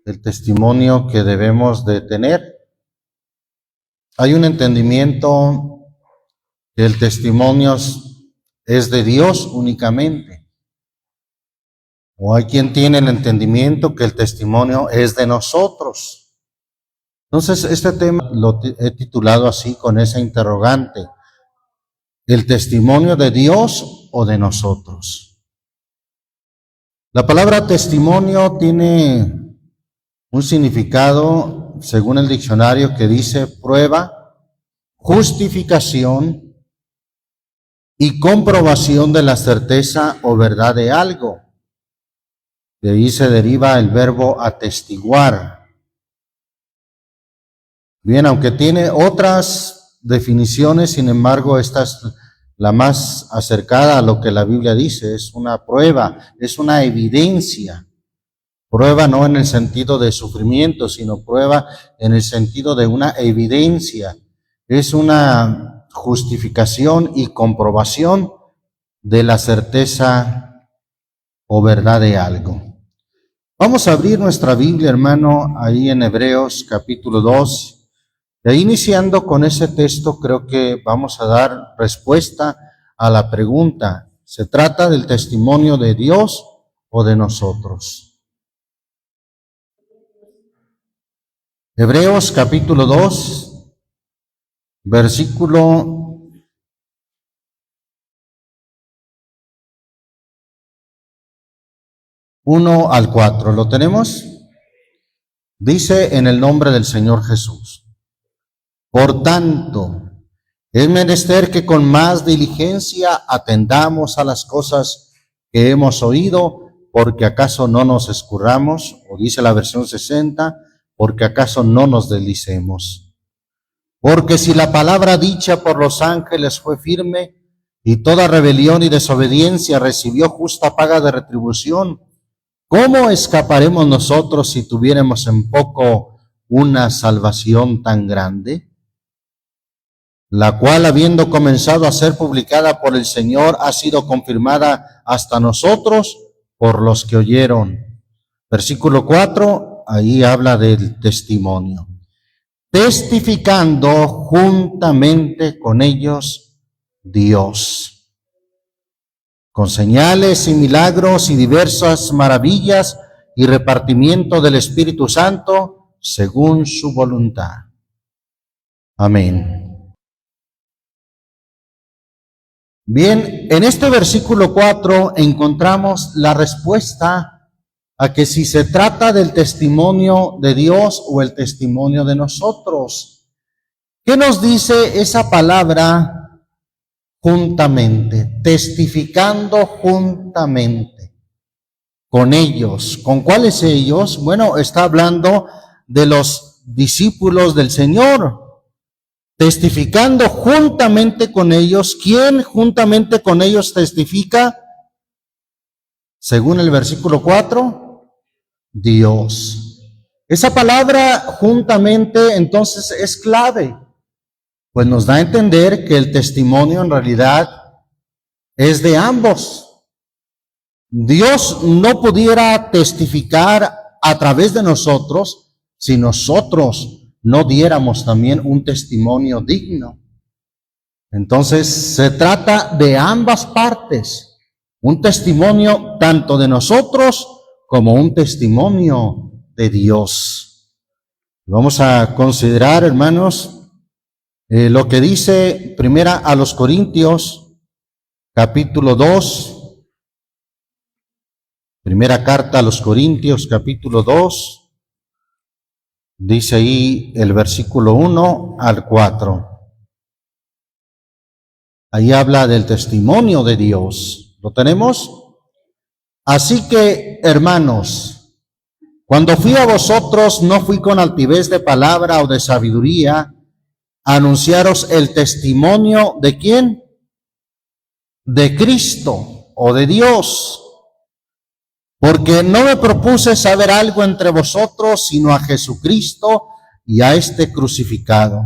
el testimonio que debemos de tener. Hay un entendimiento que el testimonio es de Dios únicamente. O hay quien tiene el entendimiento que el testimonio es de nosotros. Entonces, este tema lo he titulado así, con esa interrogante: ¿el testimonio de Dios o de nosotros? La palabra testimonio tiene un significado, según el diccionario, que dice prueba, justificación y comprobación de la certeza o verdad de algo. De ahí se deriva el verbo atestiguar. Bien, aunque tiene otras definiciones, sin embargo, esta es la más acercada a lo que la Biblia dice. Es una prueba, es una evidencia. Prueba no en el sentido de sufrimiento, sino prueba en el sentido de una evidencia. Es una justificación y comprobación de la certeza o verdad de algo. Vamos a abrir nuestra Biblia, hermano, ahí en Hebreos capítulo 2. Y ahí, iniciando con ese texto, creo que vamos a dar respuesta a la pregunta: ¿se trata del testimonio de Dios o de nosotros? Hebreos capítulo 2, versículo 1 al 4. ¿Lo tenemos? Dice: en el nombre del Señor Jesús. Por tanto, es menester que con más diligencia atendamos a las cosas que hemos oído, porque acaso no nos escurramos, o dice la versión 60, porque acaso no nos deslicemos. Porque si la palabra dicha por los ángeles fue firme, y toda rebelión y desobediencia recibió justa paga de retribución, ¿cómo escaparemos nosotros si tuviéramos en poco una salvación tan grande? La cual, habiendo comenzado a ser publicada por el Señor, ha sido confirmada hasta nosotros por los que oyeron. Versículo 4, ahí habla del testimonio. Testificando juntamente con ellos Dios, con señales y milagros y diversas maravillas y repartimiento del Espíritu Santo según su voluntad. Amén. Bien, en este versículo 4 encontramos la respuesta a que si se trata del testimonio de Dios o el testimonio de nosotros. ¿Qué nos dice esa palabra juntamente? Testificando juntamente con ellos. ¿Con cuáles ellos? Bueno, está hablando de los discípulos del Señor. Testificando juntamente con ellos. ¿Quién juntamente con ellos testifica? Según el versículo 4, Dios. Esa palabra juntamente entonces es clave, pues nos da a entender que el testimonio en realidad es de ambos. Dios no pudiera testificar a través de nosotros si nosotros no diéramos también un testimonio digno. Entonces se trata de ambas partes, un testimonio tanto de nosotros como un testimonio de Dios. Vamos a considerar, hermanos, lo que dice primera a los Corintios, capítulo 2, primera carta a los Corintios, capítulo 2, dice ahí el versículo 1 al 4. Ahí habla del testimonio de Dios. ¿Lo tenemos? Así que, hermanos, cuando fui a vosotros, no fui con altivez de palabra o de sabiduría a anunciaros el testimonio ¿de quién? De Cristo o de Dios. Porque no me propuse saber algo entre vosotros, sino a Jesucristo y a este crucificado.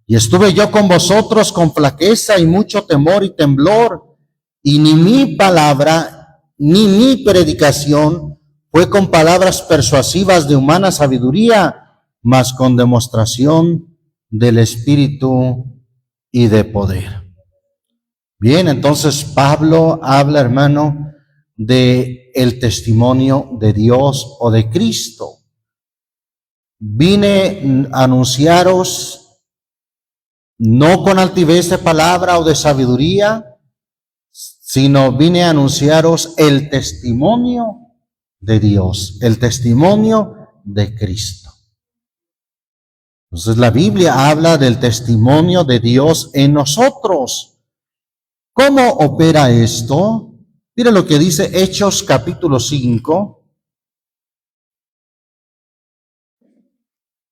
Y estuve yo con vosotros con flaqueza y mucho temor y temblor, y ni mi palabra ni mi predicación fue con palabras persuasivas de humana sabiduría, mas con demostración del Espíritu y de poder. Bien, entonces Pablo habla, hermano, de el testimonio de Dios o de Cristo. Vine a anunciaros no con altivez de palabra o de sabiduría, sino vine a anunciaros el testimonio de Dios, el testimonio de Cristo. Entonces la Biblia habla del testimonio de Dios en nosotros. ¿Cómo opera esto? Mire lo que dice Hechos capítulo 5.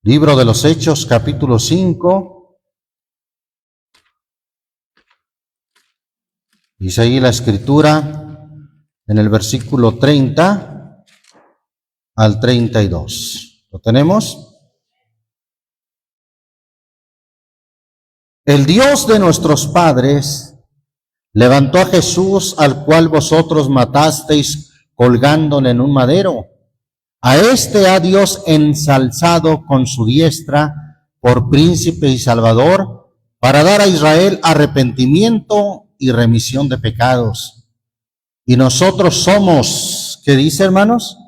Libro de los Hechos capítulo 5. Dice ahí la escritura en el versículo 30 al 32. ¿Lo tenemos? El Dios de nuestros padres levantó a Jesús, al cual vosotros matasteis colgándole en un madero. A este ha Dios ensalzado con su diestra por príncipe y salvador, para dar a Israel arrepentimiento y remisión de pecados. Y nosotros somos, ¿qué dice, hermanos?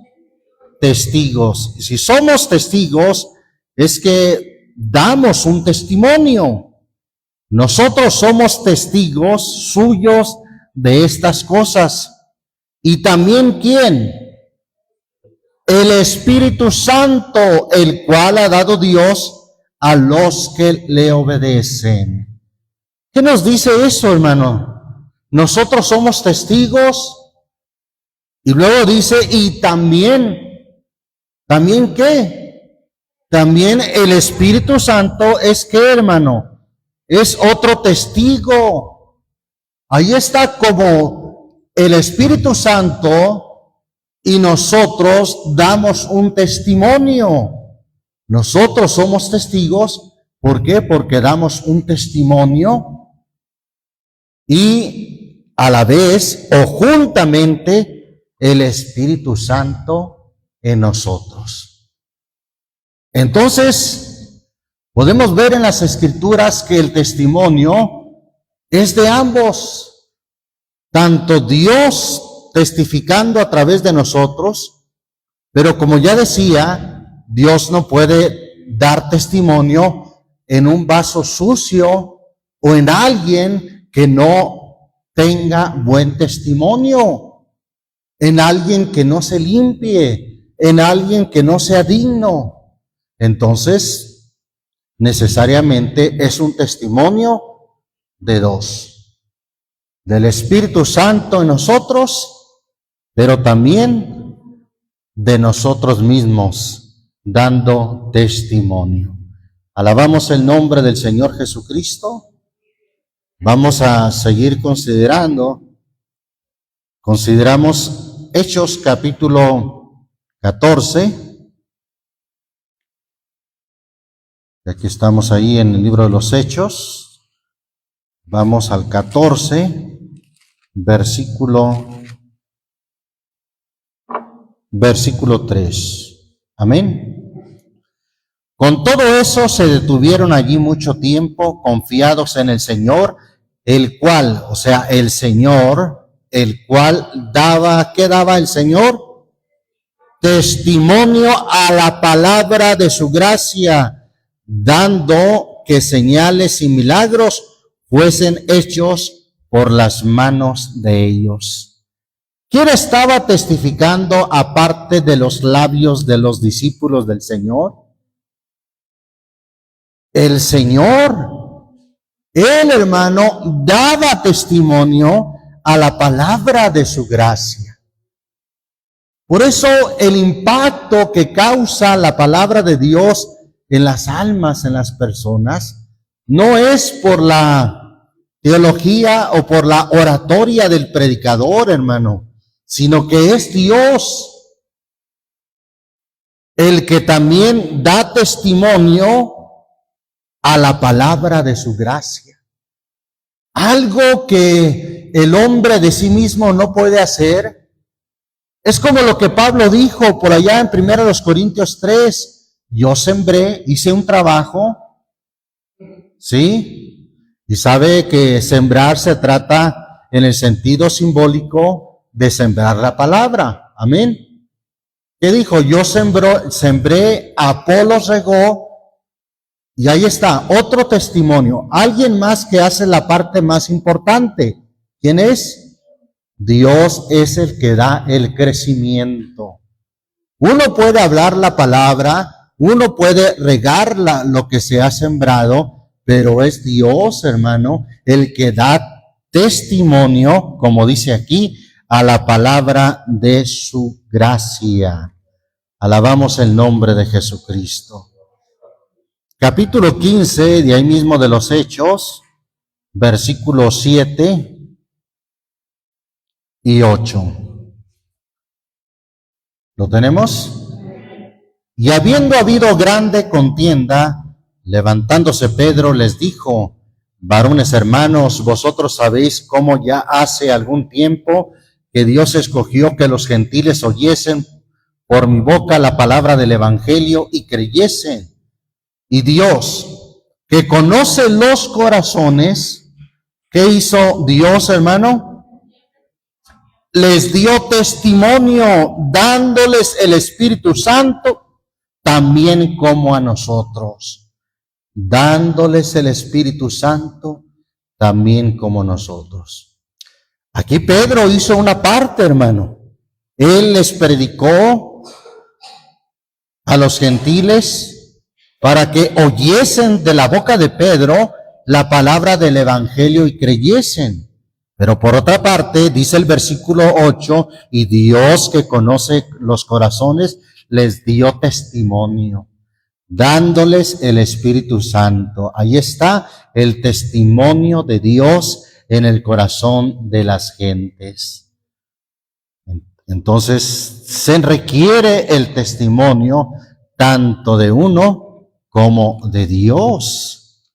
Testigos. Y si somos testigos, es que damos un testimonio. Nosotros somos testigos suyos de estas cosas. Y también, ¿quién? El Espíritu Santo, el cual ha dado Dios a los que le obedecen. ¿Qué nos dice eso, hermano? Nosotros somos testigos. Y luego dice, y también ¿qué? También el Espíritu Santo es ¿qué, hermano? Es otro testigo. Ahí está como el Espíritu Santo y nosotros damos un testimonio. Nosotros somos testigos. ¿Por qué? Porque damos un testimonio y a la vez o juntamente el Espíritu Santo en nosotros. Entonces, podemos ver en las Escrituras que el testimonio es de ambos, tanto Dios testificando a través de nosotros, pero como ya decía, Dios no puede dar testimonio en un vaso sucio o en alguien que no tenga buen testimonio, en alguien que no se limpie, en alguien que no sea digno. Entonces, necesariamente es un testimonio de dos, del Espíritu Santo en nosotros, pero también de nosotros mismos, dando testimonio. Alabamos el nombre del Señor Jesucristo. Vamos a seguir consideramos Hechos capítulo 14. Y aquí estamos ahí en el libro de los Hechos. Vamos al 14, versículo 3. Amén. Con todo eso se detuvieron allí mucho tiempo, confiados en el Señor, el cual, o sea, el Señor, el cual daba, ¿qué daba el Señor? Testimonio a la palabra de su gracia, dando que señales y milagros fuesen hechos por las manos de ellos. ¿Quién estaba testificando aparte de los labios de los discípulos del Señor? El Señor. Él, hermano, daba testimonio a la palabra de su gracia. Por eso el impacto que causa la palabra de Dios en las almas, en las personas, no es por la teología o por la oratoria del predicador, hermano, sino que es Dios el que también da testimonio a la palabra de su gracia. Algo que el hombre de sí mismo no puede hacer, Es como lo que Pablo dijo por allá en 1 Corintios 3. Yo sembré, hice un trabajo, ¿sí? Y sabe que sembrar se trata en el sentido simbólico de sembrar la palabra. Amén. ¿Qué dijo? Yo sembré, Apolos regó, y ahí está, otro testimonio. Alguien más que hace la parte más importante. ¿Quién es? Dios es el que da el crecimiento. Uno puede hablar la palabra, uno puede regar lo que se ha sembrado, pero es Dios, hermano, el que da testimonio, como dice aquí, a la palabra de su gracia. Alabamos el nombre de Jesucristo. Capítulo 15, de ahí mismo de los Hechos, versículos 7 y 8. ¿Lo tenemos? Y habiendo habido grande contienda, levantándose Pedro les dijo: varones hermanos, vosotros sabéis cómo ya hace algún tiempo que Dios escogió que los gentiles oyesen por mi boca la palabra del evangelio y creyesen. Y Dios, que conoce los corazones, ¿qué hizo Dios, hermano? Les dio testimonio, dándoles el Espíritu Santo, también como a nosotros. Dándoles el Espíritu Santo, también como nosotros. Aquí Pedro hizo una parte, hermano. Él les predicó a los gentiles para que oyesen de la boca de Pedro la palabra del evangelio y creyesen. Pero por otra parte, dice el versículo 8, y Dios que conoce los corazones, les dio testimonio, dándoles el Espíritu Santo. Ahí está el testimonio de Dios en el corazón de las gentes. Entonces, se requiere el testimonio tanto de uno como de Dios.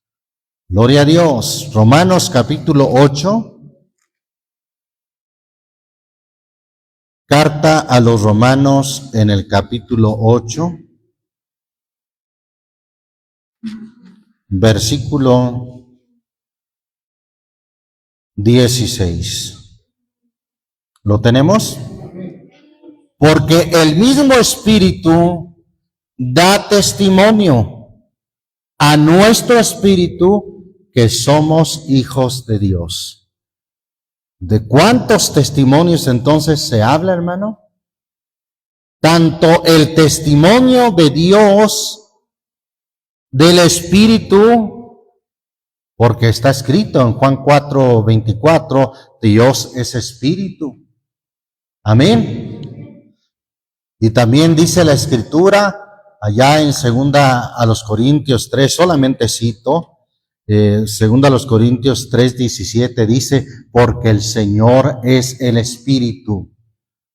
Gloria a Dios. Romanos capítulo 8. Carta a los Romanos en el capítulo 8. Versículo 16. ¿Lo tenemos? Porque el mismo Espíritu da testimonio a nuestro espíritu que somos hijos de Dios. ¿De cuántos testimonios entonces se habla, hermano? Tanto el testimonio de Dios, del Espíritu, porque está escrito en Juan 4:24, Dios es Espíritu. Amén. Y también dice la Escritura, allá en 2 Corintios 3, solamente cito, 2 Corintios 3:17 dice, porque el Señor es el Espíritu.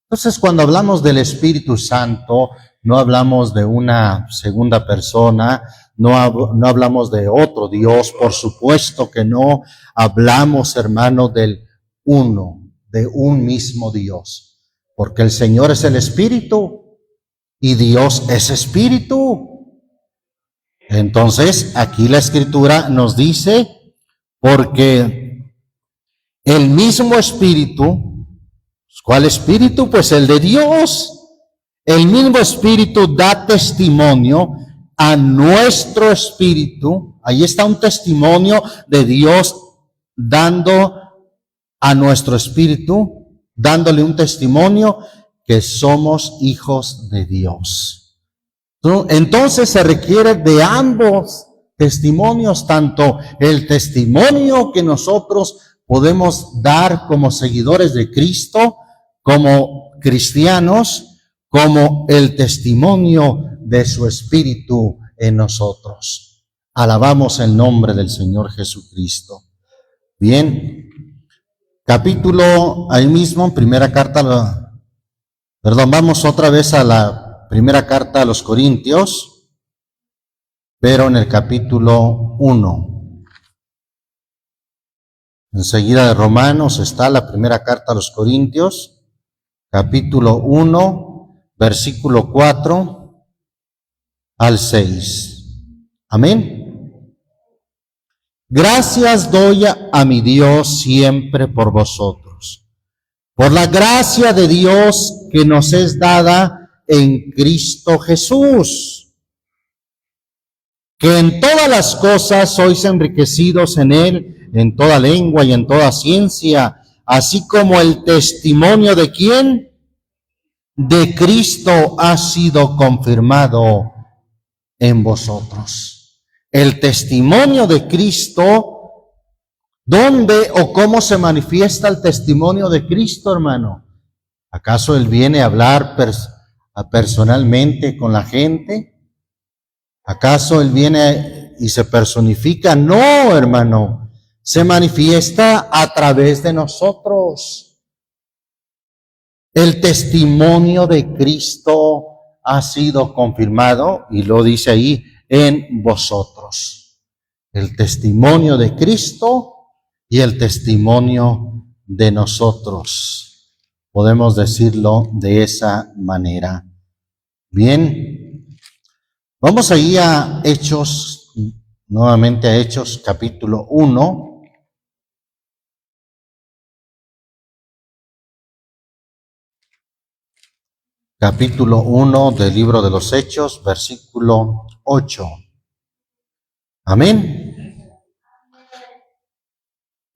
Entonces, cuando hablamos del Espíritu Santo, no hablamos de una segunda persona, no hablamos de otro Dios, por supuesto que no hablamos, hermano, del uno, de un mismo Dios, porque el Señor es el Espíritu y Dios es Espíritu. Entonces, aquí la Escritura nos dice, porque el mismo Espíritu, ¿cuál Espíritu? Pues el de Dios. El mismo Espíritu da testimonio a nuestro espíritu. Ahí está un testimonio de Dios dando a nuestro espíritu, dándole un testimonio que somos hijos de Dios. Entonces se requiere de ambos testimonios, tanto el testimonio que nosotros podemos dar como seguidores de Cristo, como cristianos, como el testimonio de su Espíritu en nosotros. Alabamos el nombre del Señor Jesucristo. Bien, capítulo ahí mismo, vamos otra vez a la primera carta a los Corintios, pero en el capítulo 1. Enseguida de Romanos está la primera carta a los Corintios, capítulo 1, versículo 4 al 6. Amén. Gracias doy a mi Dios siempre por vosotros, por la gracia de Dios que nos es dada en Cristo Jesús, que en todas las cosas sois enriquecidos en Él, en toda lengua y en toda ciencia, así como el testimonio de ¿quién? De Cristo ha sido confirmado en vosotros. El testimonio de Cristo, ¿dónde o cómo se manifiesta el testimonio de Cristo, hermano? ¿Acaso Él viene a hablar personalmente con la gente? ¿Acaso Él viene y se personifica? No, hermano, se manifiesta a través de nosotros. El testimonio de Cristo ha sido confirmado, y lo dice ahí, en vosotros. El testimonio de Cristo y el testimonio de nosotros. Podemos decirlo de esa manera. Bien, vamos ahí a Hechos, nuevamente a Hechos capítulo 1. Capítulo 1 del libro de los Hechos, versículo 8. Amén.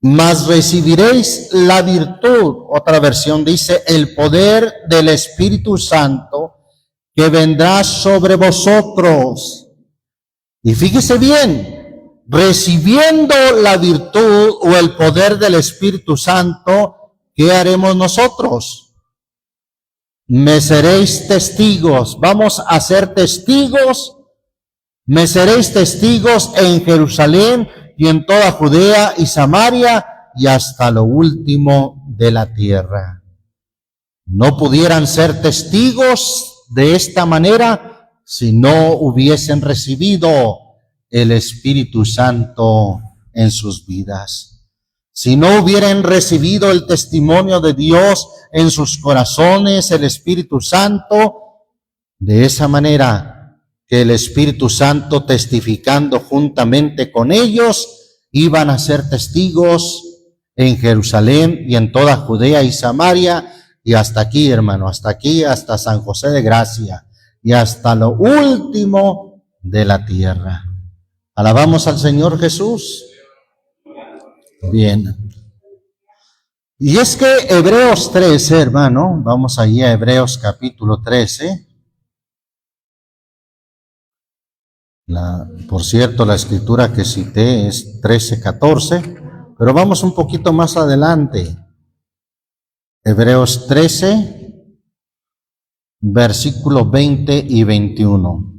Mas recibiréis la virtud, otra versión dice, el poder del Espíritu Santo que vendrá sobre vosotros. Y fíjese bien, recibiendo la virtud o el poder del Espíritu Santo, ¿qué haremos nosotros? Me seréis testigos, vamos a ser testigos, me seréis testigos en Jerusalén y en toda Judea y Samaria y hasta lo último de la tierra. No pudieran ser testigos de esta manera si no hubiesen recibido el Espíritu Santo en sus vidas. Si no hubieran recibido el testimonio de Dios en sus corazones, el Espíritu Santo, de esa manera que el Espíritu Santo, testificando juntamente con ellos, iban a ser testigos en Jerusalén y en toda Judea y Samaria, y hasta aquí, hermano, hasta aquí, hasta San José de Gracia, y hasta lo último de la tierra. Alabamos al Señor Jesús. Bien. Y es que Hebreos 13, hermano, vamos ahí a Hebreos capítulo 13. Por cierto, la escritura que cité es 13:14, pero vamos un poquito más adelante. Hebreos 13, versículos 20 y 21.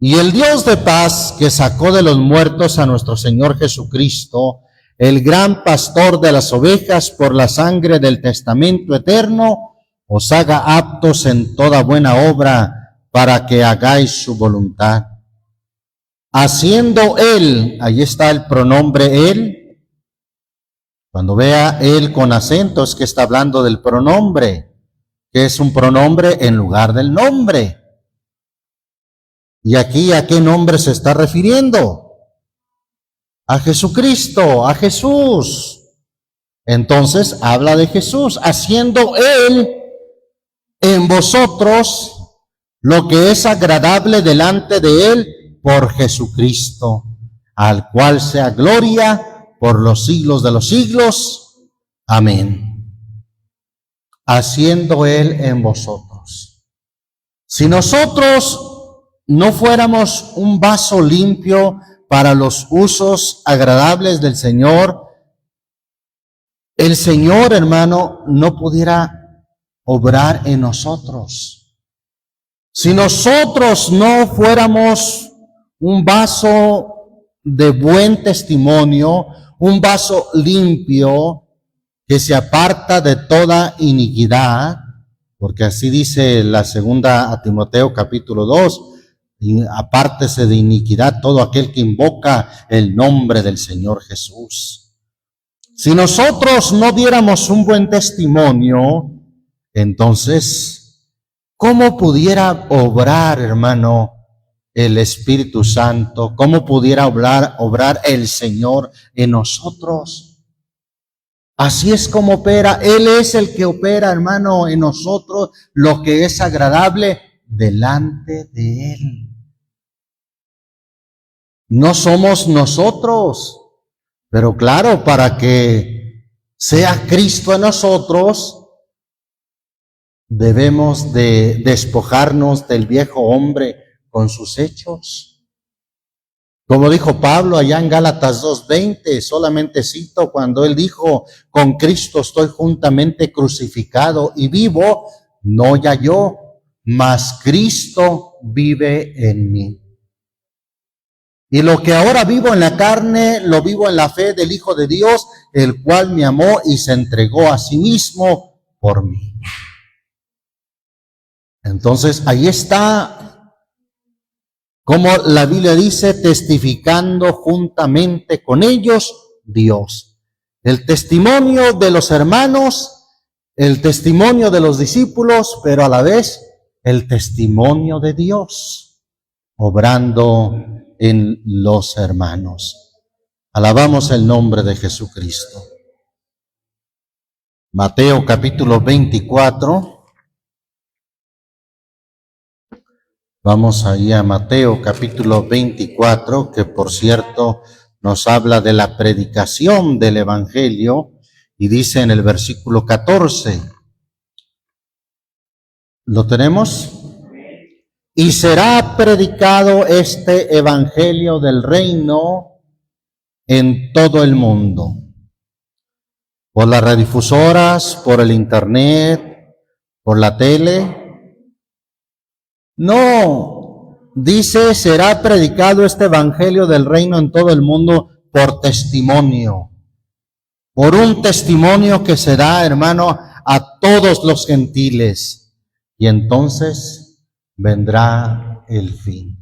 Y el Dios de paz, que sacó de los muertos a nuestro Señor Jesucristo, el gran pastor de las ovejas, por la sangre del testamento eterno, os haga aptos en toda buena obra para que hagáis su voluntad. Haciendo Él, ahí está el pronombre Él. Cuando vea Él con acento, es que está hablando del pronombre, que es un pronombre en lugar del nombre. ¿Y aquí a qué nombre se está refiriendo? A Jesucristo, a Jesús. Entonces habla de Jesús, haciendo Él en vosotros lo que es agradable delante de Él por Jesucristo, al cual sea gloria por los siglos de los siglos. Amén. Haciendo Él en vosotros. Si nosotros no fuéramos un vaso limpio para los usos agradables del Señor, el Señor, hermano, no pudiera obrar en nosotros. Si nosotros no fuéramos un vaso de buen testimonio, un vaso limpio que se aparta de toda iniquidad, porque así dice la segunda a Timoteo capítulo 2, y apártese de iniquidad todo aquel que invoca el nombre del Señor Jesús. Si nosotros no diéramos un buen testimonio, entonces, ¿cómo pudiera obrar, hermano, el Espíritu Santo? ¿Cómo pudiera obrar el Señor en nosotros? Así es como opera. Él es el que opera, hermano, en nosotros lo que es agradable delante de Él. No somos nosotros, pero claro, para que sea Cristo en nosotros, debemos de despojarnos del viejo hombre con sus hechos. Como dijo Pablo allá en Gálatas 2:20, solamente cito cuando él dijo, con Cristo estoy juntamente crucificado y vivo, no ya yo, mas Cristo vive en mí. Y lo que ahora vivo en la carne, lo vivo en la fe del Hijo de Dios, el cual me amó y se entregó a sí mismo por mí. Entonces, ahí está, como la Biblia dice, testificando juntamente con ellos Dios. El testimonio de los hermanos, el testimonio de los discípulos, pero a la vez el testimonio de Dios, obrando en los hermanos. Alabamos el nombre de Jesucristo. Mateo capítulo 24. Vamos ahí a Mateo capítulo 24, que por cierto nos habla de la predicación del Evangelio, y dice en el versículo 14, ¿lo tenemos? Y será predicado este Evangelio del reino en todo el mundo, por las radiodifusoras, por el internet, por la tele. No, dice, será predicado este evangelio del reino en todo el mundo por testimonio, por un testimonio que se da, hermano, a todos los gentiles. Y entonces vendrá el fin.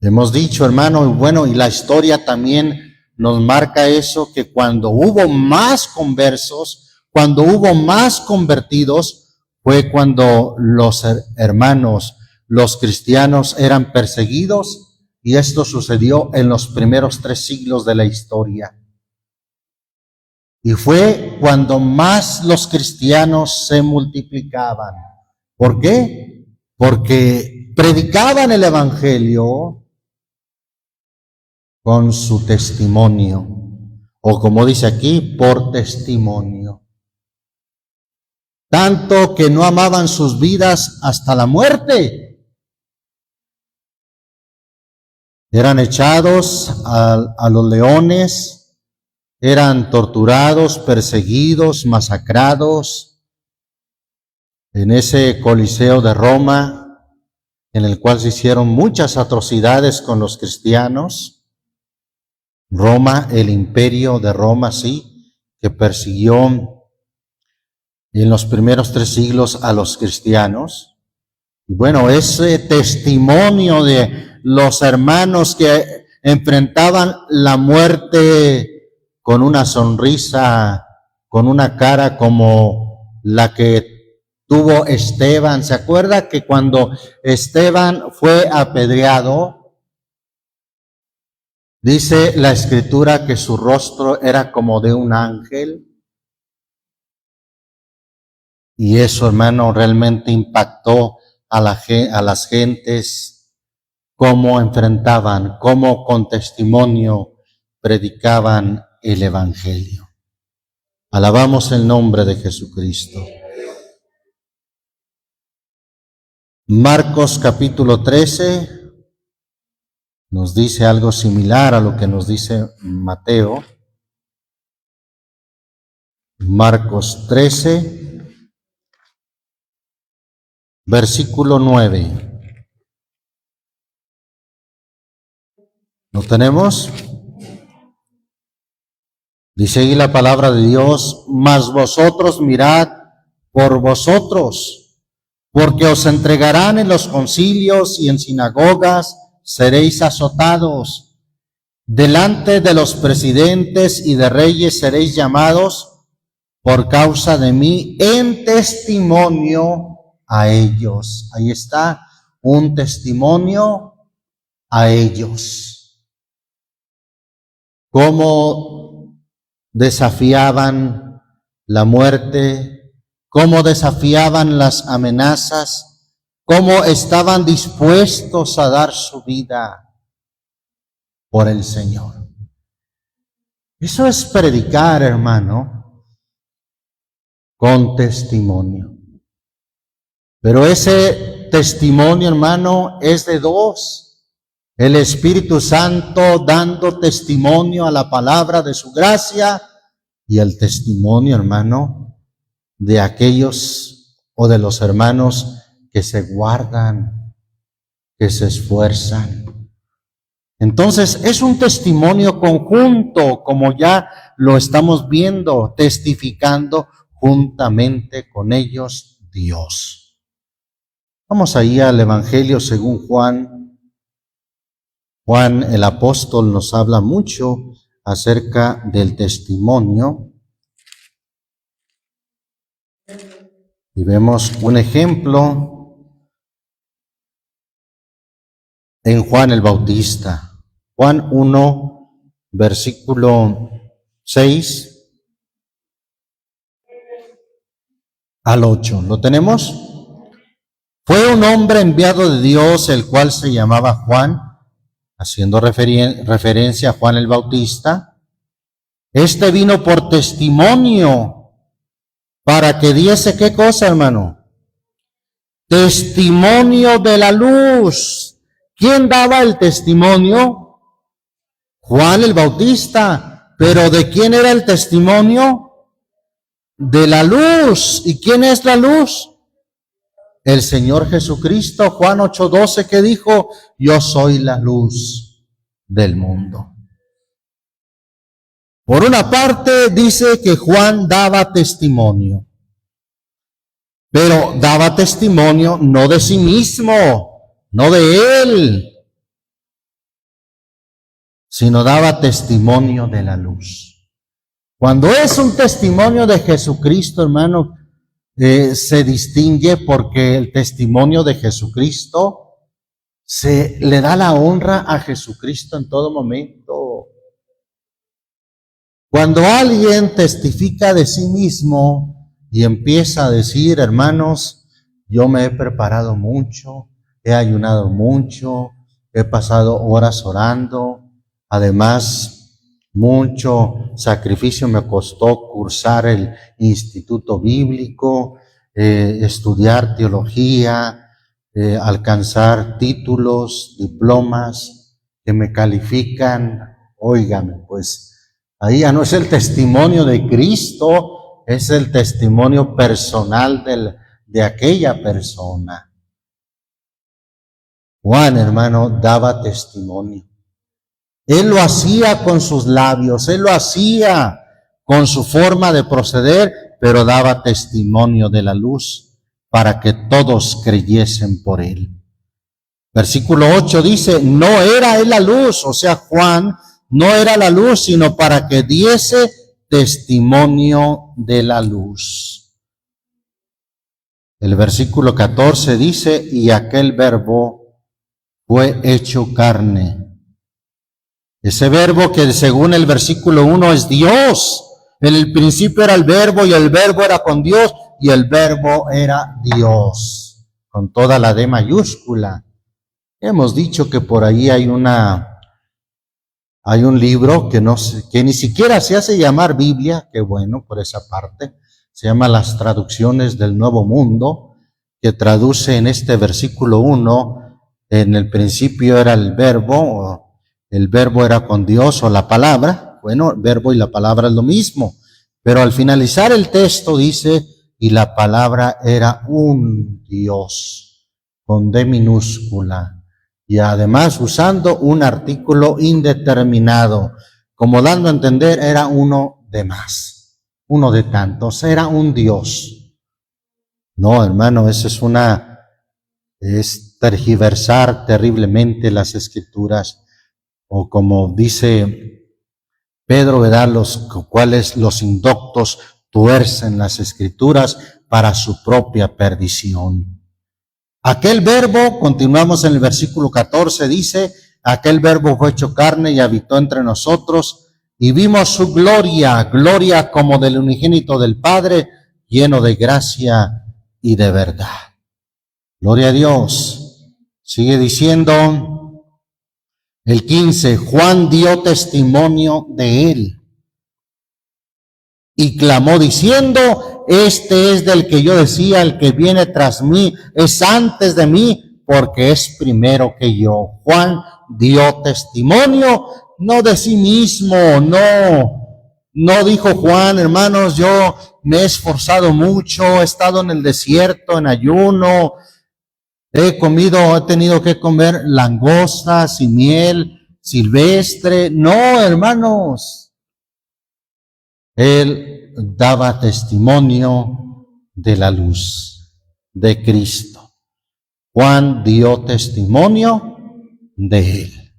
Hemos dicho, hermano, y bueno, y la historia también nos marca eso, que cuando hubo más conversos, cuando hubo más convertidos, fue cuando los hermanos, los cristianos eran perseguidos, y esto sucedió en los primeros 3 siglos de la historia. Y fue cuando más los cristianos se multiplicaban. ¿Por qué? Porque predicaban el Evangelio con su testimonio, o como dice aquí, por testimonio. Tanto que no amaban sus vidas hasta la muerte. Eran echados a los leones, eran torturados, perseguidos, masacrados en ese Coliseo de Roma, en el cual se hicieron muchas atrocidades con los cristianos. Roma, el imperio de Roma, sí, que persiguió en los primeros 3 siglos a los cristianos. Y bueno, ese testimonio de los hermanos que enfrentaban la muerte con una sonrisa, con una cara como la que tuvo Esteban. ¿Se acuerda que cuando Esteban fue apedreado, dice la Escritura que su rostro era como de un ángel? Y eso, hermano, realmente impactó a las gentes, cómo enfrentaban, cómo con testimonio predicaban el Evangelio. Alabamos el nombre de Jesucristo. Marcos capítulo 13 nos dice algo similar a lo que nos dice Mateo. Marcos 13. Versículo 9. ¿Lo tenemos? Dice ahí la palabra de Dios, mas vosotros mirad por vosotros, porque os entregarán en los concilios y en sinagogas, seréis azotados, delante de los presidentes y de reyes seréis llamados por causa de mí en testimonio a ellos. Ahí está, un testimonio a ellos. Cómo desafiaban la muerte, cómo desafiaban las amenazas, cómo estaban dispuestos a dar su vida por el Señor. Eso es predicar, hermano, con testimonio. Pero ese testimonio, hermano, es de dos. El Espíritu Santo dando testimonio a la palabra de su gracia y el testimonio, hermano, de aquellos o de los hermanos que se guardan, que se esfuerzan. Entonces, es un testimonio conjunto, como ya lo estamos viendo, testificando juntamente con ellos Dios. Vamos ahí al Evangelio según Juan. Juan el apóstol nos habla mucho acerca del testimonio. Y vemos un ejemplo en Juan el Bautista. Juan 1, versículo 6 al 8. ¿Lo tenemos? Fue un hombre enviado de Dios, el cual se llamaba Juan, haciendo referencia a Juan el Bautista. Este vino por testimonio, para que diese, ¿qué cosa, hermano? Testimonio de la luz. ¿Quién daba el testimonio? Juan el Bautista. ¿Pero de quién era el testimonio? De la luz. ¿Y quién es la luz? El Señor Jesucristo. Juan 8:12, que dijo: yo soy la luz del mundo. Por una parte dice que Juan daba testimonio, pero daba testimonio no de sí mismo, no de él, sino daba testimonio de la luz. Cuando es un testimonio de Jesucristo, hermano, se distingue porque el testimonio de Jesucristo se le da la honra a Jesucristo en todo momento. Cuando alguien testifica de sí mismo y empieza a decir: hermanos, yo me he preparado mucho, he ayunado mucho, he pasado horas orando, además mucho sacrificio me costó cursar el instituto bíblico, estudiar teología, alcanzar títulos, diplomas que me califican. Óigame, pues ahí ya no es el testimonio de Cristo, es el testimonio personal de aquella persona. Juan, hermano, daba testimonio. Él lo hacía con sus labios, él lo hacía con su forma de proceder, pero daba testimonio de la luz para que todos creyesen por él. Versículo 8 dice: no era él la luz, o sea, Juan no era la luz, sino para que diese testimonio de la luz. El versículo 14 dice: y aquel verbo fue hecho carne. Ese verbo que según el versículo 1 es Dios. En el principio era el verbo y el verbo era con Dios y el verbo era Dios, con toda la D mayúscula. Hemos dicho que por ahí hay un libro que ni siquiera se hace llamar Biblia, que bueno por esa parte, se llama Las Traducciones del Nuevo Mundo, que traduce en este versículo 1, en el principio era el verbo era con Dios, o la palabra. Bueno, el verbo y la palabra es lo mismo, pero al finalizar el texto dice: y la palabra era un Dios, con D minúscula, y además usando un artículo indeterminado, como dando a entender era uno de más, uno de tantos, era un Dios. No, hermano, eso es tergiversar terriblemente las Escrituras. o como dice Pedro, ¿verdad? Los cuales los indoctos tuercen las escrituras para su propia perdición. Aquel verbo, continuamos en el versículo 14, dice, aquel verbo fue hecho carne y habitó entre nosotros, y vimos su gloria, gloria como del unigénito del Padre, lleno de gracia y de verdad. Gloria a Dios. Sigue diciendo el 15, Juan dio testimonio de él y clamó diciendo, este es del que yo decía, el que viene tras mí es antes de mí, porque es primero que yo. Juan dio testimonio, no de sí mismo, no dijo Juan, hermanos, yo me he esforzado mucho, he estado en el desierto, en ayuno, he tenido que comer langostas y miel silvestre. No, hermanos, él daba testimonio de la luz de Cristo. Juan dio testimonio de él.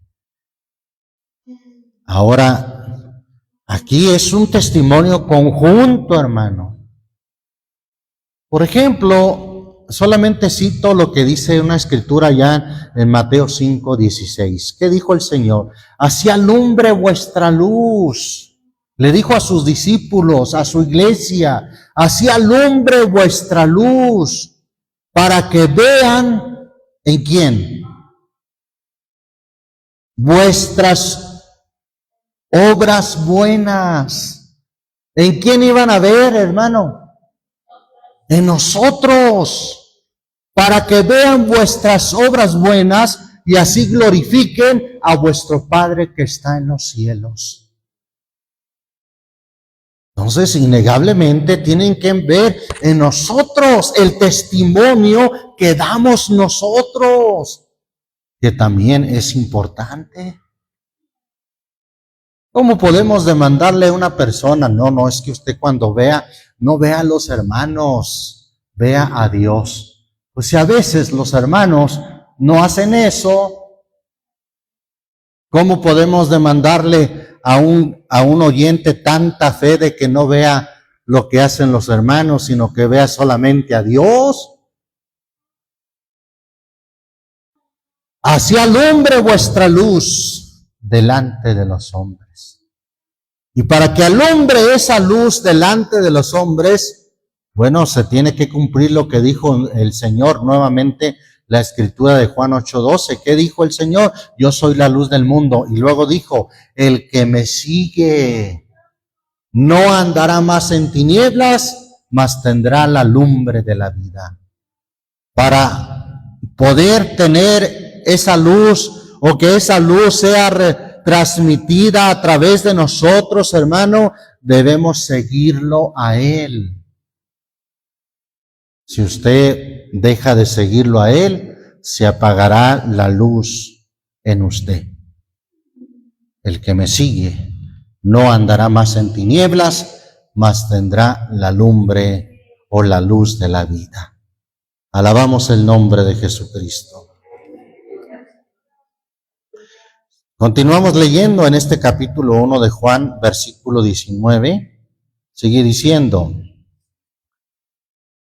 Ahora, aquí es un testimonio conjunto, hermano. Por ejemplo, solamente cito lo que dice una escritura ya en Mateo 5:16. ¿Qué dijo el Señor? Así alumbre vuestra luz. Le dijo a sus discípulos, a su iglesia, así alumbre vuestra luz, para que vean en quién. Vuestras obras buenas. ¿En quién iban a ver, hermano? En nosotros, para que vean vuestras obras buenas y así glorifiquen a vuestro Padre que está en los cielos. Entonces, innegablemente tienen que ver en nosotros el testimonio que damos nosotros, que también es importante. ¿Cómo podemos demandarle a una persona? No, es que usted cuando vea, no vea a los hermanos, vea a Dios. Pues si a veces los hermanos no hacen eso, ¿cómo podemos demandarle a un oyente tanta fe de que no vea lo que hacen los hermanos, sino que vea solamente a Dios? Así alumbre vuestra luz delante de los hombres. Y para que alumbre esa luz delante de los hombres, bueno, se tiene que cumplir lo que dijo el Señor nuevamente, la escritura de Juan 8:12. ¿Qué dijo el Señor? Yo soy la luz del mundo. Y luego dijo, el que me sigue no andará más en tinieblas, mas tendrá la lumbre de la vida. Para poder tener esa luz, o que esa luz sea transmitida a través de nosotros, hermano, debemos seguirlo a Él. Si usted deja de seguirlo a Él, se apagará la luz en usted. El que me sigue no andará más en tinieblas, mas tendrá la lumbre o la luz de la vida. Alabamos el nombre de Jesucristo. Continuamos leyendo en este capítulo 1 de Juan, versículo 19. Sigue diciendo,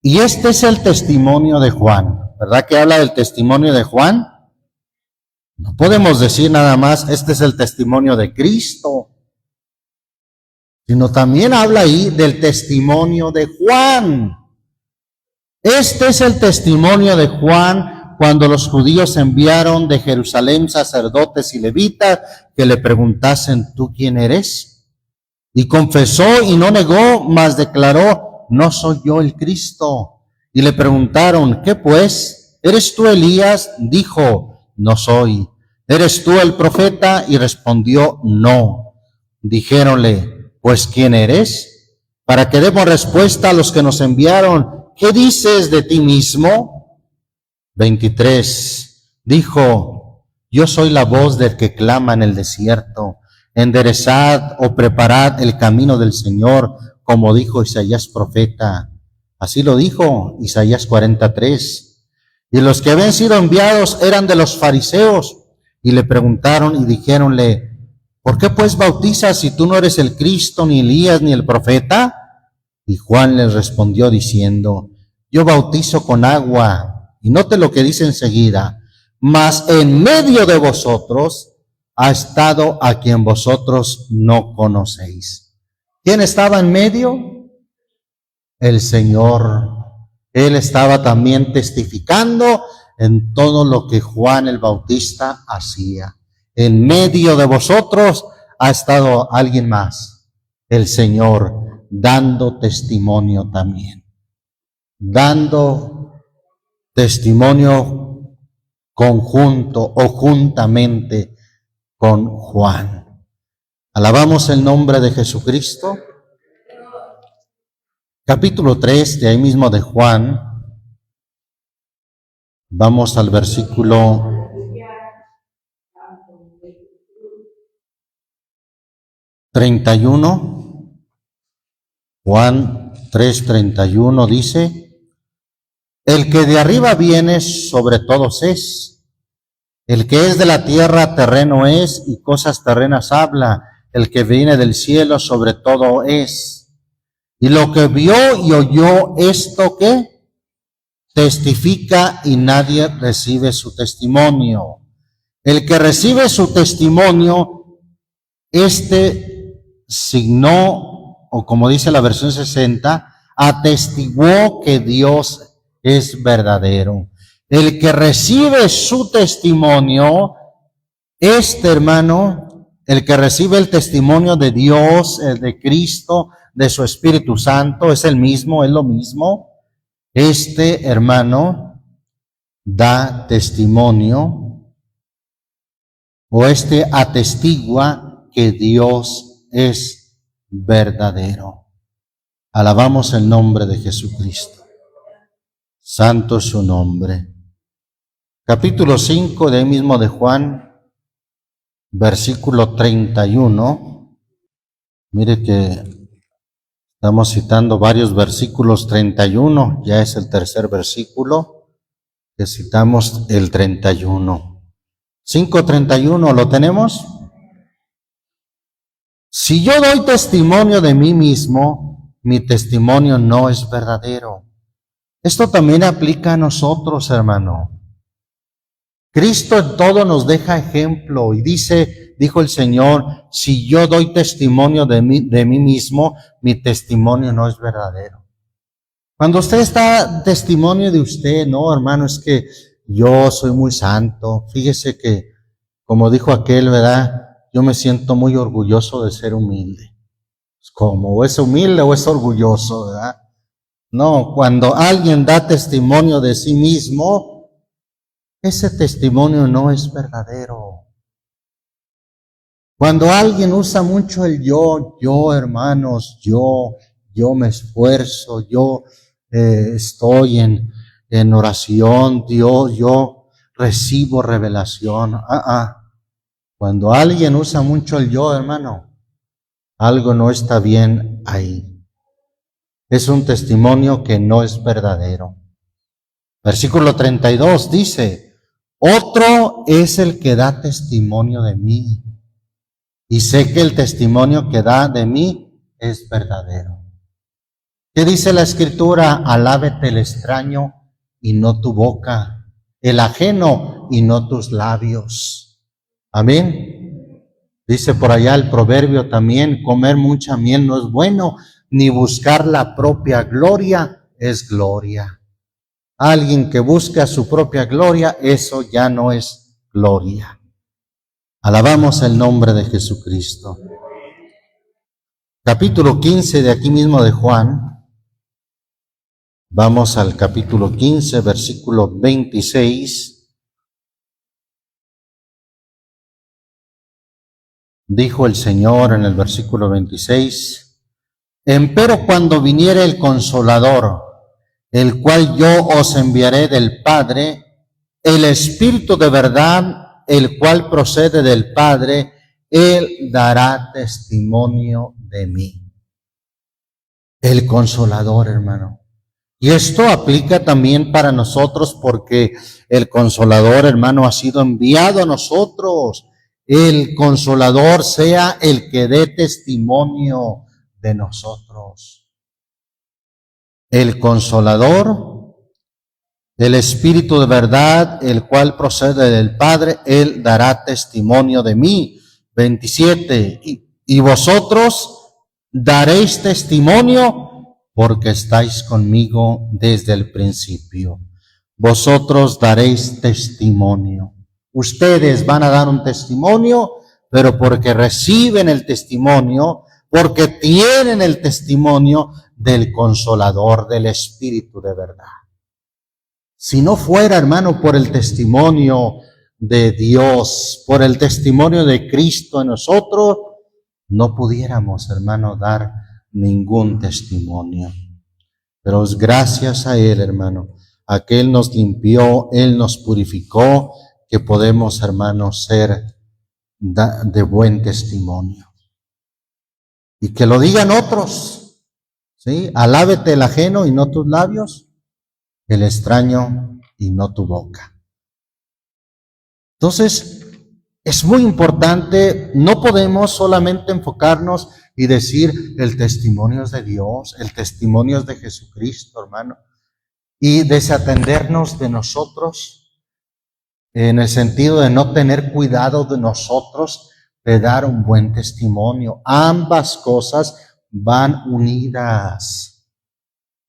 y este es el testimonio de Juan. ¿Verdad que habla del testimonio de Juan? No podemos decir nada más, este es el testimonio de Cristo, sino también habla ahí del testimonio de Juan. Este es el testimonio de Juan cuando los judíos enviaron de Jerusalén sacerdotes y levitas que le preguntasen, ¿tú quién eres? Y confesó y no negó, mas declaró, no soy yo el Cristo. Y le preguntaron, ¿qué pues? ¿Eres tú Elías? Dijo, no soy. ¿Eres tú el profeta? Y respondió, no. Dijéronle, pues ¿quién eres? Para que demos respuesta a los que nos enviaron, ¿qué dices de ti mismo? 23. Dijo, yo soy la voz del que clama en el desierto, enderezad o preparad el camino del Señor, como dijo Isaías profeta. Así lo dijo Isaías 43. Y los que habían sido enviados eran de los fariseos, y le preguntaron y dijéronle: ¿por qué pues bautizas si tú no eres el Cristo, ni Elías, ni el profeta? Y Juan les respondió diciendo: yo bautizo con agua, y note lo que dice enseguida: mas en medio de vosotros ha estado a quien vosotros no conocéis. ¿Quién estaba en medio? El Señor. Él estaba también testificando en todo lo que Juan el Bautista hacía. En medio de vosotros ha estado alguien más, el Señor, dando testimonio también. Dando testimonio conjunto o juntamente con Juan. Alabamos el nombre de Jesucristo. Capítulo 3, de ahí mismo de Juan. Vamos al versículo 31. Juan 3:31 dice: el que de arriba viene sobre todos es, el que es de la tierra terreno es, y cosas terrenas habla. El que viene del cielo sobre todo es. Y lo que vio y oyó, esto que testifica, y nadie recibe su testimonio. El que recibe su testimonio, signó, o como dice la versión 60, atestiguó que Dios es verdadero. El que recibe su testimonio, hermano, el que recibe el testimonio de Dios, el de Cristo, de su Espíritu Santo, es el mismo, es lo mismo. Hermano, da testimonio, o atestigua que Dios es verdadero. Alabamos el nombre de Jesucristo. Santo es su nombre. Capítulo 5 de ahí mismo de Juan, versículo 31. Mire que estamos citando varios versículos. 31, ya es el tercer versículo que citamos, el 31. 5:31, ¿lo tenemos? Si yo doy testimonio de mí mismo, mi testimonio no es verdadero. Esto también aplica a nosotros, hermano. Cristo en todo nos deja ejemplo y dijo el Señor: si yo doy testimonio de mí mismo, mi testimonio no es verdadero. Cuando usted está testimonio de usted, no, hermano, es que yo soy muy santo. Fíjese que, como dijo aquel, ¿verdad? Yo me siento muy orgulloso de ser humilde. ¿Cómo? ¿O es humilde o es orgulloso, verdad? No, cuando alguien da testimonio de sí mismo, ese testimonio no es verdadero. Cuando alguien usa mucho el yo, hermanos, yo me esfuerzo, yo estoy en oración, yo recibo revelación. Cuando alguien usa mucho el yo, hermano, algo no está bien ahí. Es un testimonio que no es verdadero. Versículo 32 dice: otro es el que da testimonio de mí, y sé que el testimonio que da de mí es verdadero. ¿Qué dice la Escritura? Alábete el extraño y no tu boca, el ajeno y no tus labios. Amén. Dice por allá el proverbio también: comer mucha miel no es bueno, ni buscar la propia gloria es gloria. Alguien que busca su propia gloria, eso ya no es gloria. Alabamos el nombre de Jesucristo. Capítulo 15 de aquí mismo de Juan. Vamos al capítulo 15, versículo 26. Dijo el Señor en el versículo 26: empero cuando viniere el Consolador, el cual yo os enviaré del Padre, el Espíritu de verdad, el cual procede del Padre, Él dará testimonio de mí. El Consolador, hermano. Y esto aplica también para nosotros porque el Consolador, hermano, ha sido enviado a nosotros. El Consolador sea el que dé testimonio de nosotros. El Consolador, el Espíritu de verdad, el cual procede del Padre, Él dará testimonio de mí. 27. Y vosotros daréis testimonio porque estáis conmigo desde el principio. Vosotros daréis testimonio. Ustedes van a dar un testimonio, pero porque reciben el testimonio, porque tienen el testimonio del Consolador, del Espíritu de verdad. Si no fuera, hermano, por el testimonio de Dios, por el testimonio de Cristo en nosotros, no pudiéramos, hermano, dar ningún testimonio. Pero es gracias a Él, hermano, a que Él nos limpió, Él nos purificó, que podemos, hermanos, ser de buen testimonio. Y que lo digan otros, ¿sí? Alábete el ajeno y no tus labios, el extraño y no tu boca. Entonces, es muy importante, no podemos solamente enfocarnos y decir el testimonio es de Dios, el testimonio es de Jesucristo, hermano, y desatendernos de nosotros, en el sentido de no tener cuidado de nosotros, de dar un buen testimonio. Ambas cosas van unidas.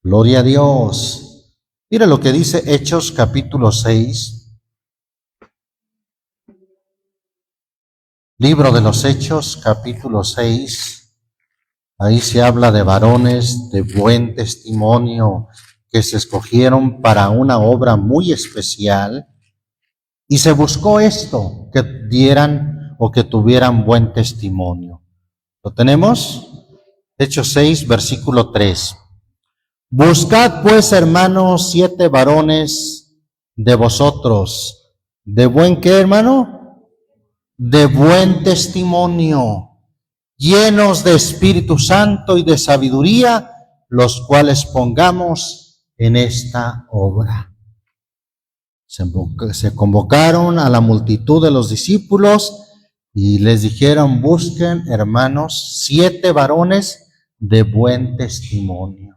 Gloria a Dios. Mira lo que dice Hechos capítulo 6. Libro de los Hechos, capítulo 6, ahí se habla de varones de buen testimonio que se escogieron para una obra muy especial y se buscó esto, que dieran o que tuvieran buen testimonio. ¿Lo tenemos? Hechos 6, versículo 3. Buscad pues, hermanos, 7 varones de vosotros. ¿De buen qué, hermano? De buen testimonio, llenos de Espíritu Santo y de sabiduría, los cuales pongamos en esta obra. Se convocaron a la multitud de los discípulos y les dijeron, busquen, hermanos, 7 varones de buen testimonio.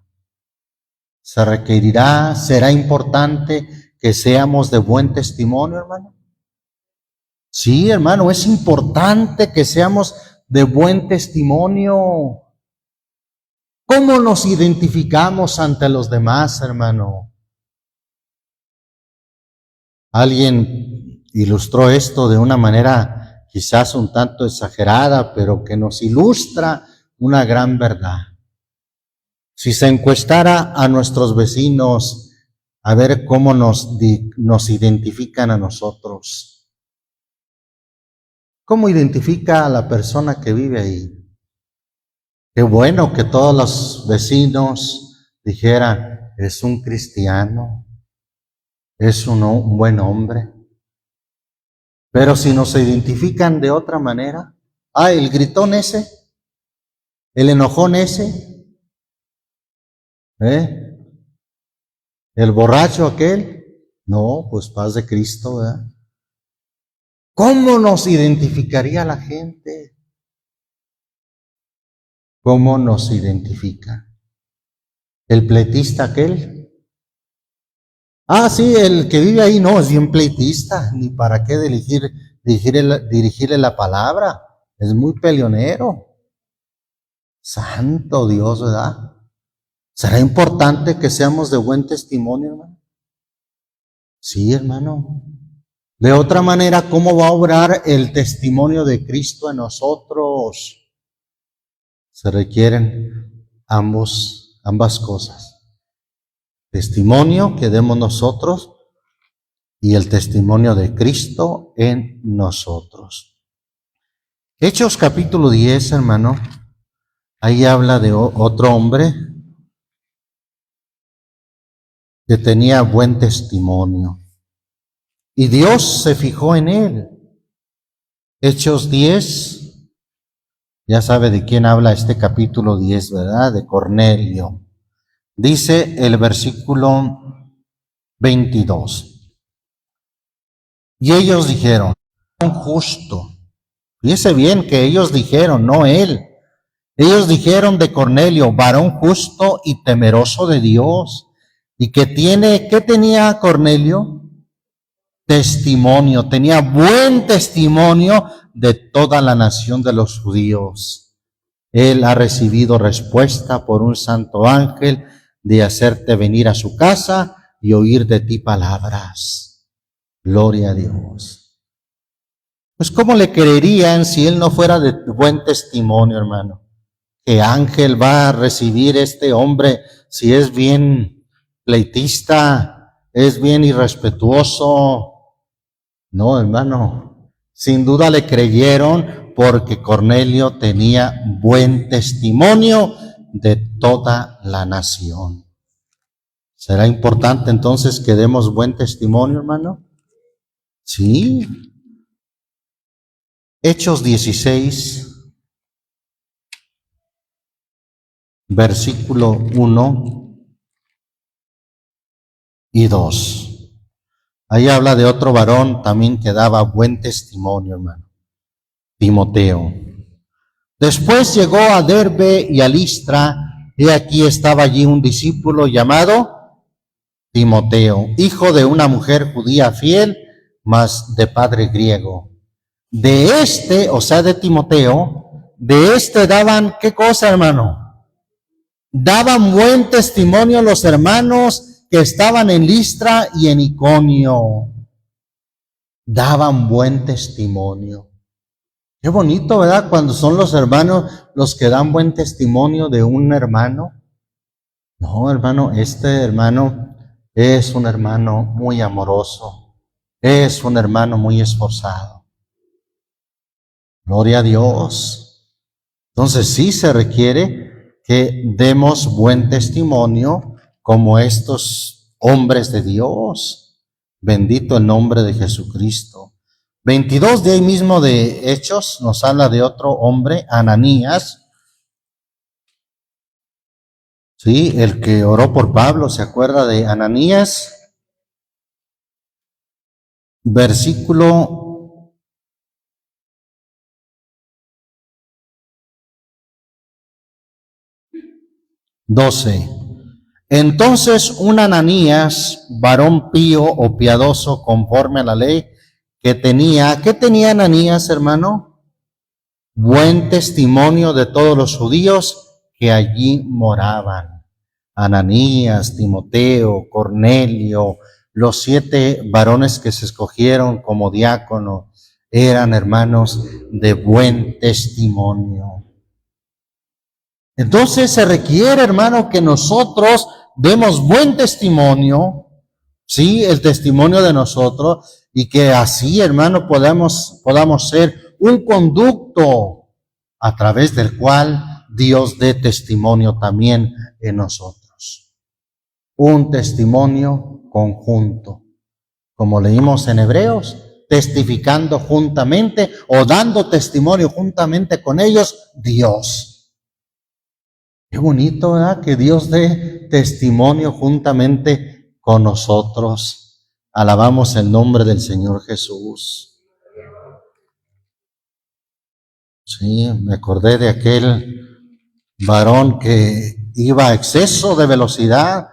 Se requerirá, será importante que seamos de buen testimonio, hermano. Sí, hermano, es importante que seamos de buen testimonio. ¿Cómo nos identificamos ante los demás, hermano? Alguien ilustró esto de una manera quizás un tanto exagerada, pero que nos ilustra una gran verdad. Si se encuestara a nuestros vecinos a ver cómo nos identifican a nosotros, ¿cómo identifica a la persona que vive ahí? Qué bueno que todos los vecinos dijeran, es un cristiano, es un buen hombre. Pero si nos identifican de otra manera, el gritón ese, el enojón ese, el borracho aquel, no, pues paz de Cristo, ¿verdad? ¿Cómo nos identificaría la gente? ¿Cómo nos identifica? ¿El pleitista aquel? Sí, el que vive ahí no, es bien pleitista, ni para qué dirigirle la palabra, es muy peleonero. Santo Dios, ¿verdad? ¿Será importante que seamos de buen testimonio, hermano? Sí, hermano. De otra manera, ¿cómo va a obrar el testimonio de Cristo en nosotros? Se requieren ambas cosas. Testimonio que demos nosotros y el testimonio de Cristo en nosotros. Hechos capítulo 10, hermano, ahí habla de otro hombre que tenía buen testimonio. Y Dios se fijó en él. Hechos 10, ya sabe de quién habla este capítulo 10, ¿verdad? De Cornelio. Dice el versículo 22. Y ellos dijeron, un justo. Fíjese bien que ellos dijeron, no él. Ellos dijeron de Cornelio, varón justo y temeroso de Dios. ¿Y qué tenía Cornelio? Testimonio, tenía buen testimonio de toda la nación de los judíos. Él ha recibido respuesta por un santo ángel de hacerte venir a su casa y oír de ti palabras. Gloria a Dios. Pues ¿cómo le creerían si él no fuera de buen testimonio, hermano? ¿Qué ángel va a recibir este hombre si es bien pleitista, es bien irrespetuoso? No, hermano, sin duda le creyeron porque Cornelio tenía buen testimonio de toda la nación. ¿Será importante entonces que demos buen testimonio, hermano? Sí. Hechos 16, versículo 1 y 2. Ahí habla de otro varón también que daba buen testimonio, hermano. Timoteo. Después llegó a Derbe y a Listra, y aquí estaba allí un discípulo llamado Timoteo, hijo de una mujer judía fiel, mas de padre griego. De este, o sea, de Timoteo, de este daban, ¿qué cosa, hermano? Daban buen testimonio los hermanos que estaban en Listra y en Iconio. Daban buen testimonio. Qué bonito, ¿verdad? Cuando son los hermanos los que dan buen testimonio de un hermano. No, hermano, este hermano es un hermano muy amoroso. Es un hermano muy esforzado. Gloria a Dios. Entonces sí se requiere que demos buen testimonio como estos hombres de Dios. Bendito el nombre de Jesucristo. 22 de ahí mismo de Hechos nos habla de otro hombre, Ananías. Sí, el que oró por Pablo, ¿se acuerda de Ananías? Versículo 12. Entonces un Ananías, varón pío o piadoso conforme a la ley, ¿qué tenía Ananías, hermano? Buen testimonio de todos los judíos que allí moraban. Ananías, Timoteo, Cornelio, los 7 varones que se escogieron como diáconos, eran hermanos de buen testimonio. Entonces se requiere, hermano, que nosotros demos buen testimonio, sí, el testimonio de nosotros, y que así, hermano, podamos ser un conducto a través del cual Dios dé testimonio también en nosotros. Un testimonio conjunto, como leímos en Hebreos, testificando juntamente o dando testimonio juntamente con ellos, Dios. Qué bonito, ¿verdad? Que Dios dé testimonio juntamente con nosotros. Alabamos el nombre del Señor Jesús. Sí, me acordé de aquel varón que iba a exceso de velocidad,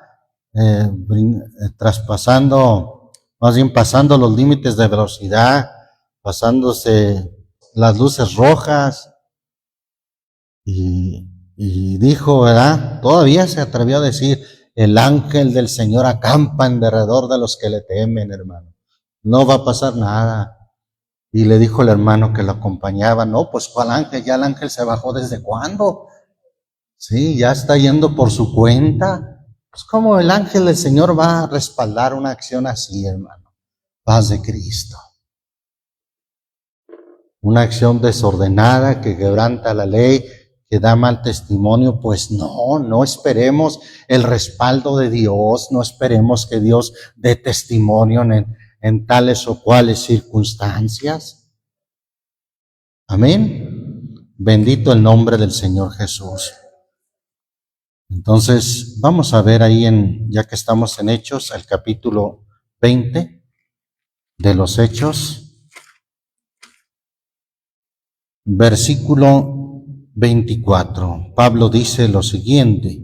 traspasando, más bien pasando los límites de velocidad, pasándose las luces rojas, y dijo, ¿verdad? Todavía se atrevió a decir, el ángel del Señor acampa en derredor de los que le temen, hermano. No va a pasar nada. Y le dijo el hermano que lo acompañaba, no, pues ¿cuál ángel? Ya el ángel se bajó ¿desde cuándo? Sí, ya está yendo por su cuenta. Pues ¿cómo el ángel del Señor va a respaldar una acción así, hermano? Paz de Cristo. Una acción desordenada que quebranta la ley, que da mal testimonio, pues no esperemos el respaldo de Dios, no esperemos que Dios dé testimonio en tales o cuales circunstancias. Amén. Bendito el nombre del Señor Jesús. Entonces, vamos a ver ahí, ya que estamos en Hechos, el capítulo 20 de los Hechos, versículo 24. Pablo dice lo siguiente: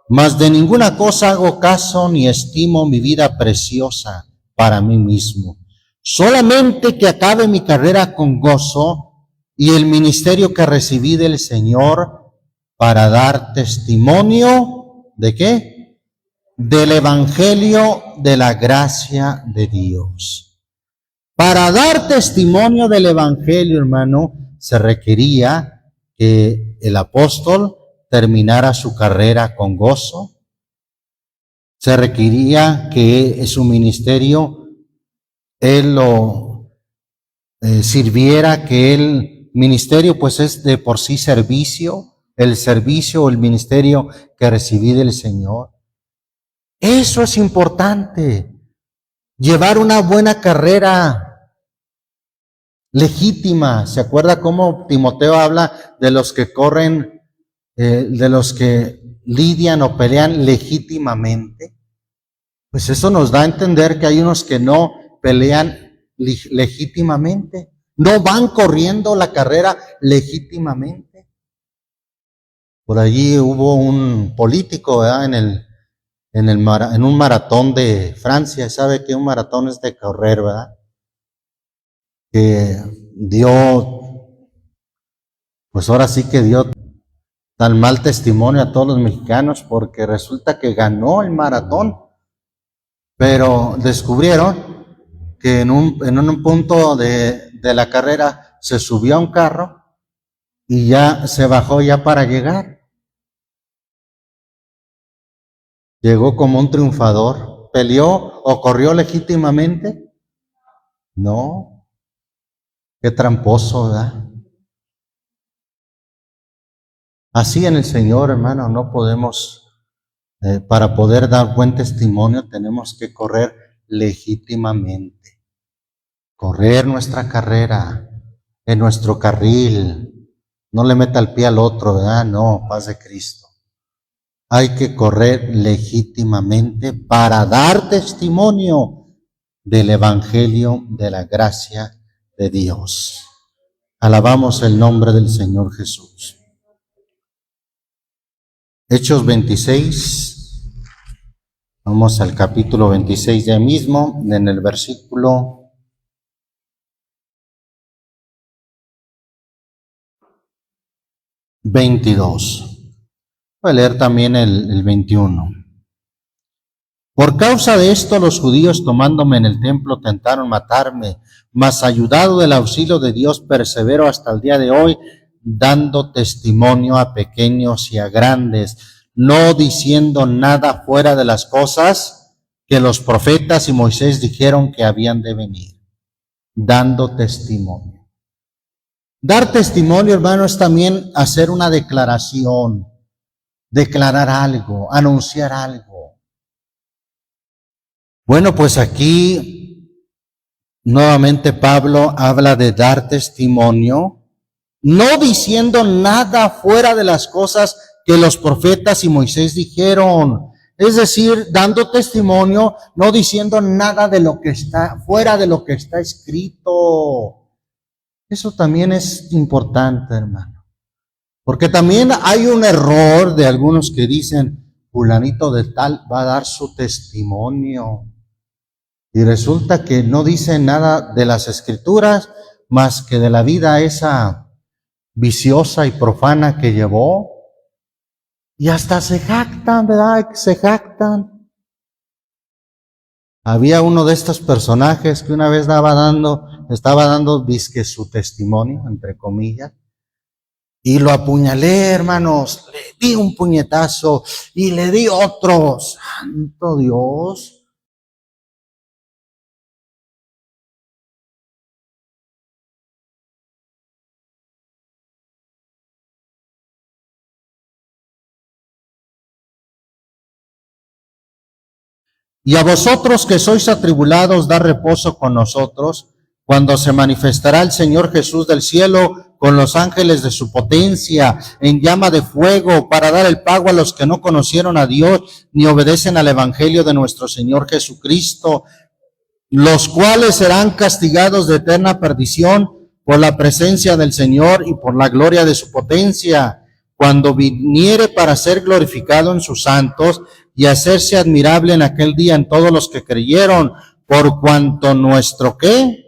mas de ninguna cosa hago caso ni estimo mi vida preciosa para mí mismo, solamente que acabe mi carrera con gozo y el ministerio que recibí del Señor para dar testimonio ¿de qué? Del evangelio de la gracia de Dios. Para dar testimonio del evangelio, hermano, se requería que el apóstol terminara su carrera con gozo. Se requería que su ministerio él lo sirviera, que el ministerio pues es de por sí servicio, el servicio o el ministerio que recibí del Señor. Eso es importante, llevar una buena carrera legítima. ¿Se acuerda cómo Timoteo habla de los que corren, de los que lidian o pelean legítimamente? Pues eso nos da a entender que hay unos que no pelean legítimamente, no van corriendo la carrera legítimamente. Por allí hubo un político, ¿verdad? En un maratón de Francia. Sabe que un maratón es de correr, ¿verdad? Que pues ahora sí que dio tan mal testimonio a todos los mexicanos, porque resulta que ganó el maratón, pero descubrieron que en un punto de la carrera se subió a un carro y ya se bajó ya para llegar. Llegó como un triunfador. ¿Peleó o corrió legítimamente? No. Qué tramposo, ¿verdad? Así en el Señor, hermano, no podemos, para poder dar buen testimonio, tenemos que correr legítimamente. Correr nuestra carrera en nuestro carril. No le meta el pie al otro, ¿verdad? No, paz de Cristo. Hay que correr legítimamente para dar testimonio del evangelio de la gracia de Dios. Alabamos el nombre del Señor Jesús. Hechos 26, vamos al capítulo 26 ya mismo, en el versículo 22. Voy a leer también el 21. Por causa de esto los judíos tomándome en el templo tentaron matarme, mas ayudado del auxilio de Dios persevero hasta el día de hoy, dando testimonio a pequeños y a grandes, no diciendo nada fuera de las cosas que los profetas y Moisés dijeron que habían de venir, dando testimonio. Dar testimonio, hermano, es también hacer una declaración, declarar algo, anunciar algo. Bueno, pues aquí nuevamente Pablo habla de dar testimonio, no diciendo nada fuera de las cosas que los profetas y Moisés dijeron. Es decir, dando testimonio, no diciendo nada de lo que está fuera de lo que está escrito. Eso también es importante, hermano. Porque también hay un error de algunos que dicen, fulanito de tal va a dar su testimonio. Y resulta que no dice nada de las escrituras, más que de la vida esa viciosa y profana que llevó. Y hasta se jactan, ¿verdad? Se jactan. Había uno de estos personajes que una vez estaba dando disque su testimonio, entre comillas, y lo apuñalé, hermanos, le di un puñetazo y le di otro. Santo Dios. Y a vosotros que sois atribulados, da reposo con nosotros, cuando se manifestará el Señor Jesús del cielo con los ángeles de su potencia, en llama de fuego, para dar el pago a los que no conocieron a Dios, ni obedecen al evangelio de nuestro Señor Jesucristo, los cuales serán castigados de eterna perdición por la presencia del Señor y por la gloria de su potencia, cuando viniere para ser glorificado en sus santos y hacerse admirable en aquel día en todos los que creyeron, por cuanto nuestro ¿qué?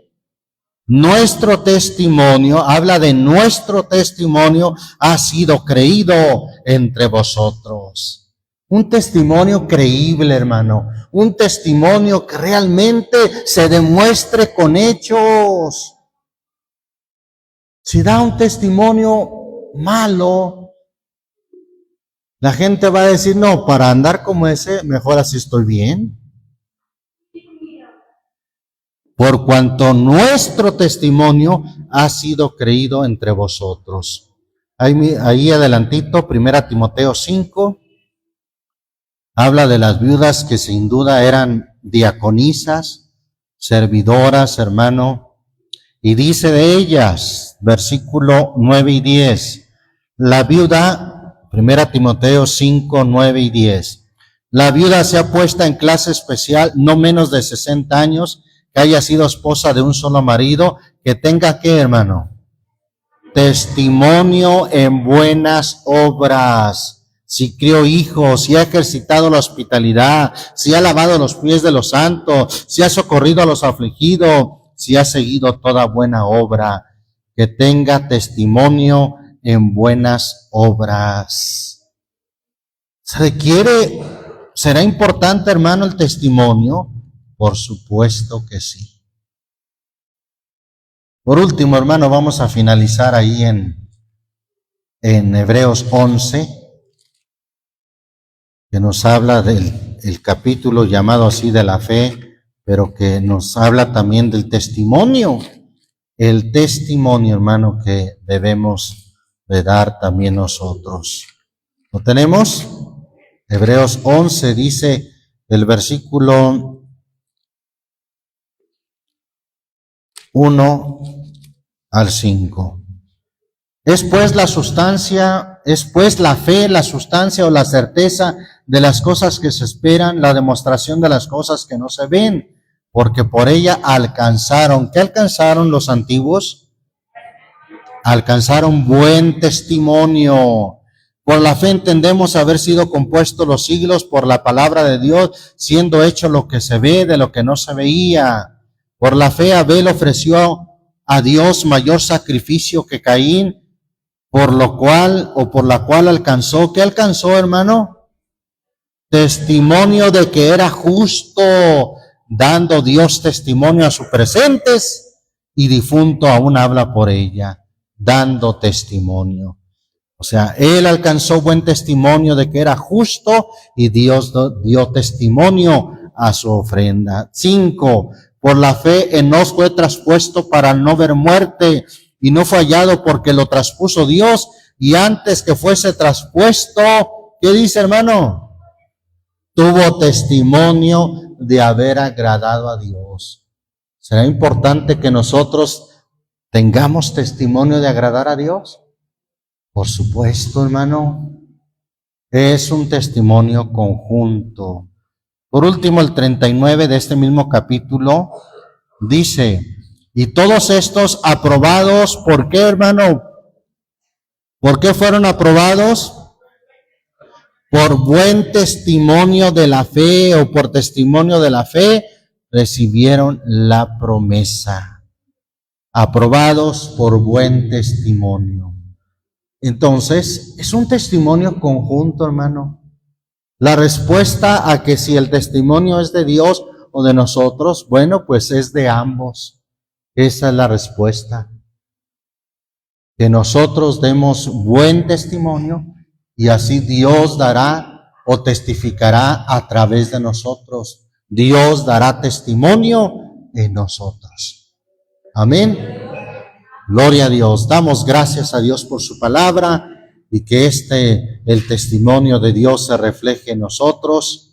Nuestro testimonio, habla de nuestro testimonio, ha sido creído entre vosotros. Un testimonio creíble, hermano. Un testimonio que realmente se demuestre con hechos. Si da un testimonio malo, la gente va a decir, no, para andar como ese, mejor así estoy bien. Por cuanto nuestro testimonio ha sido creído entre vosotros. Ahí adelantito, 1 Timoteo 5, habla de las viudas que sin duda eran diaconisas, servidoras, hermano, y dice de ellas, versículo 9 y 10, la viuda, 1 Timoteo 5, 9 y 10, la viuda sea puesta en clase especial, no menos de 60 años, que haya sido esposa de un solo marido, que tenga ¿qué, hermano? Testimonio en buenas obras. Si crió hijos, si ha ejercitado la hospitalidad, si ha lavado los pies de los santos, si ha socorrido a los afligidos, si ha seguido toda buena obra, que tenga testimonio en buenas obras. ¿Se requiere, será importante, hermano, el testimonio? Por supuesto que sí. Por último, hermano, vamos a finalizar ahí en Hebreos 11, que nos habla del capítulo llamado así de la fe, pero que nos habla también del testimonio. El testimonio, hermano, que debemos de dar también nosotros. ¿Lo tenemos? Hebreos 11 dice el versículo 1 al 5. Es pues la fe, la sustancia o la certeza de las cosas que se esperan, la demostración de las cosas que no se ven, porque por ella alcanzaron. ¿Qué alcanzaron los antiguos? Alcanzaron buen testimonio. Por la fe entendemos haber sido compuestos los siglos por la palabra de Dios, siendo hecho lo que se ve de lo que no se veía. Por la fe Abel ofreció a Dios mayor sacrificio que Caín, por la cual alcanzó, ¿qué alcanzó, hermano? Testimonio de que era justo, dando Dios testimonio a sus presentes, y difunto aún habla por ella, dando testimonio. O sea, él alcanzó buen testimonio de que era justo, y Dios dio testimonio a su ofrenda. 5. Por la fe Enós fue traspuesto para no ver muerte, y no fue hallado porque lo traspuso Dios, y antes que fuese traspuesto, ¿qué dice, hermano? Tuvo testimonio de haber agradado a Dios. ¿Será importante que nosotros tengamos testimonio de agradar a Dios? Por supuesto, hermano. Es un testimonio conjunto. Por último, el 39 de este mismo capítulo dice, y todos estos aprobados, ¿por qué, hermano? ¿Por qué fueron aprobados? Por buen testimonio de la fe, o por testimonio de la fe, recibieron la promesa. Aprobados por buen testimonio. Entonces, es un testimonio conjunto, hermano. La respuesta a que si el testimonio es de Dios o de nosotros, bueno, pues es de ambos. Esa es la respuesta. Que nosotros demos buen testimonio y así Dios dará o testificará a través de nosotros. Dios dará testimonio en nosotros. Amén. Gloria a Dios. Damos gracias a Dios por su palabra y que el testimonio de Dios se refleje en nosotros